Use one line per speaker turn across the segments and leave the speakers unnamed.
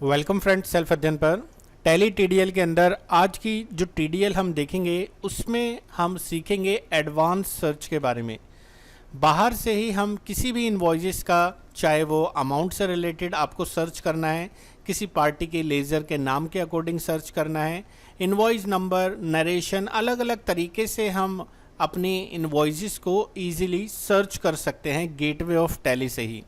Welcome friends, self अध्ययन पर tally TDL के अंदर आज की जो टीडीएल हम देखेंगे उसमें हम सीखेंगे एडवांस सर्च के बारे में। बाहर से ही हम किसी भी इनवॉइसेस का, चाहे वो अमाउंट से रिलेटेड आपको सर्च करना है, किसी पार्टी के लेज़र के नाम के अकॉर्डिंग सर्च करना है, इनवॉइस नंबर, नरेशन, अलग अलग तरीके से हम अपनी इनवॉइसेस को ईजिली सर्च कर सकते हैं गेटवे ऑफ टैली से ही।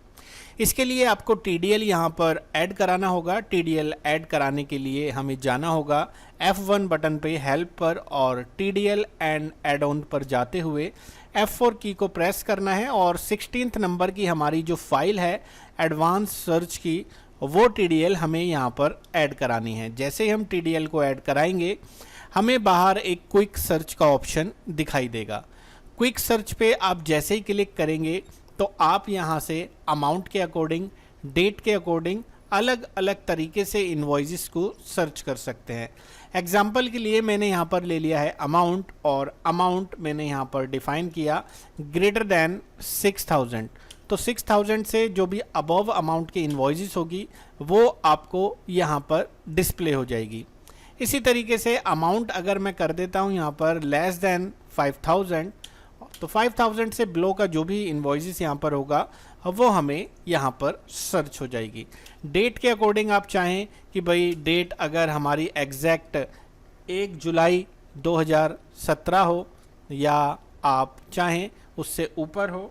इसके लिए आपको TDL यहाँ पर ऐड कराना होगा। TDL ऐड कराने के लिए हमें जाना होगा F1 बटन पे हेल्प पर और TDL एंड एड ऑन पर जाते हुए F4 की को प्रेस करना है और 16th नंबर की हमारी जो फाइल है एडवांस सर्च की, वो TDL हमें यहाँ पर ऐड करानी है। जैसे ही हम TDL को ऐड कराएंगे हमें बाहर एक क्विक सर्च का ऑप्शन दिखाई देगा। क्विक सर्च पे आप जैसे ही क्लिक करेंगे तो आप यहाँ से अमाउंट के अकॉर्डिंग, डेट के अकॉर्डिंग अलग अलग तरीके से इनवॉइसेस को सर्च कर सकते हैं। एग्जाम्पल के लिए मैंने यहाँ पर ले लिया है अमाउंट, और अमाउंट मैंने यहाँ पर डिफाइन किया ग्रेटर दैन 6000। तो 6000 से जो भी अबव अमाउंट की इनवॉइसेस होगी वो आपको यहाँ पर डिस्प्ले हो जाएगी। इसी तरीके से अमाउंट अगर मैं कर देता हूँ यहाँ पर लेस दैन 5000, तो 5000 से बिलो का जो भी इनवॉइसेस यहाँ पर होगा वो हमें यहाँ पर सर्च हो जाएगी। डेट के अकॉर्डिंग आप चाहें कि भाई डेट अगर हमारी एग्जैक्ट 1 जुलाई 2017 हो, या आप चाहें उससे ऊपर हो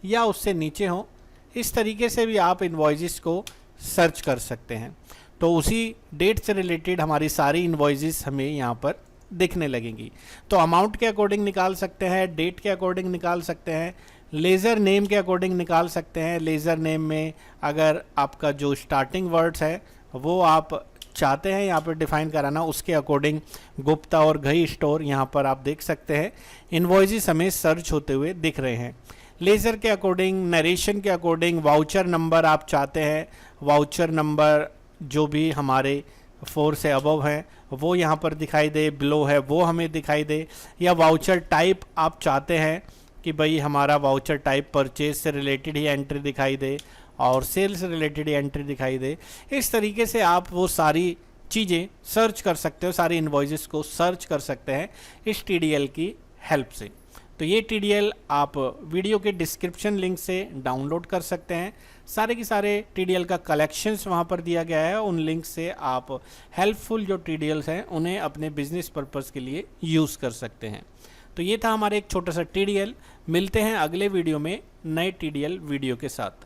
या उससे नीचे हो, इस तरीके से भी आप इनवॉइसेस को सर्च कर सकते हैं। तो उसी डेट से रिलेटेड हमारी सारी इनवॉइसेस हमें यहाँ पर दिखने लगेंगी। तो अमाउंट के अकॉर्डिंग निकाल सकते हैं, डेट के अकॉर्डिंग निकाल सकते हैं, लेज़र नेम के अकॉर्डिंग निकाल सकते हैं। लेज़र नेम में अगर आपका जो स्टार्टिंग वर्ड्स है वो आप चाहते हैं यहाँ पर डिफाइन कराना, उसके अकॉर्डिंग गुप्ता और घई स्टोर यहाँ पर आप देख सकते हैं इनवॉइसेस हमें सर्च होते हुए दिख रहे हैं। लेज़र के अकॉर्डिंग, नरेशन के अकॉर्डिंग, वाउचर नंबर आप चाहते हैं, वाउचर नंबर जो भी हमारे 4 से अबव हैं वो यहाँ पर दिखाई दे, बिलो है वो हमें दिखाई दे, या वाउचर टाइप आप चाहते हैं कि भाई हमारा वाउचर टाइप परचेज से रिलेटेड ही एंट्री दिखाई दे और सेल से रिलेटेड ही एंट्री दिखाई दे। इस तरीके से आप वो सारी चीज़ें सर्च कर सकते हो, सारी इनवॉइसेस को सर्च कर सकते हैं इस TDL की हेल्प से। तो ये TDL आप वीडियो के डिस्क्रिप्शन लिंक से डाउनलोड कर सकते हैं। सारे के सारे TDL का कलेक्शंस वहाँ पर दिया गया है। उन लिंक से आप हेल्पफुल जो TDLs हैं उन्हें अपने बिजनेस पर्पस के लिए यूज़ कर सकते हैं। तो ये था हमारे एक छोटा सा TDL। मिलते हैं अगले वीडियो में नए TDL वीडियो के साथ।